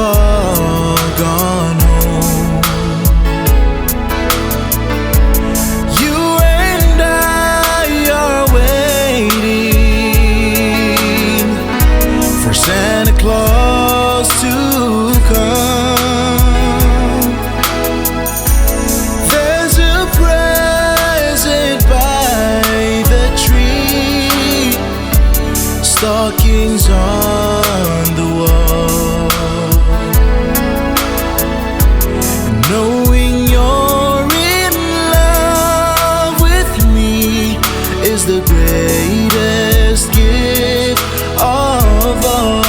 all gone home. You and I are waiting for Santa Claus to come. There's a present by the tree, stockings on the wall. Knowing you're in love with me is the greatest gift of all.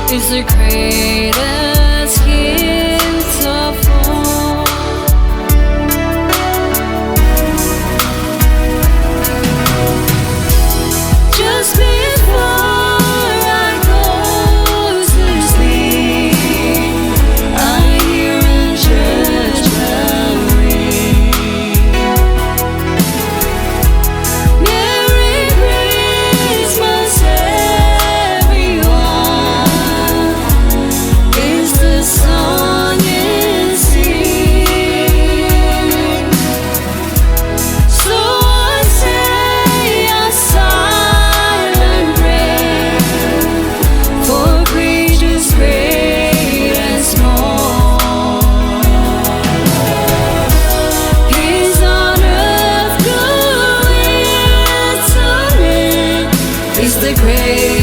Is the greatest gift of all. Just before I go to sleep, I hear a church bell ring. Merry Christmas, everyone, is the song it sings. So I say a silent prayer for creatures great and small. Peace on earth, goodwill to men is the great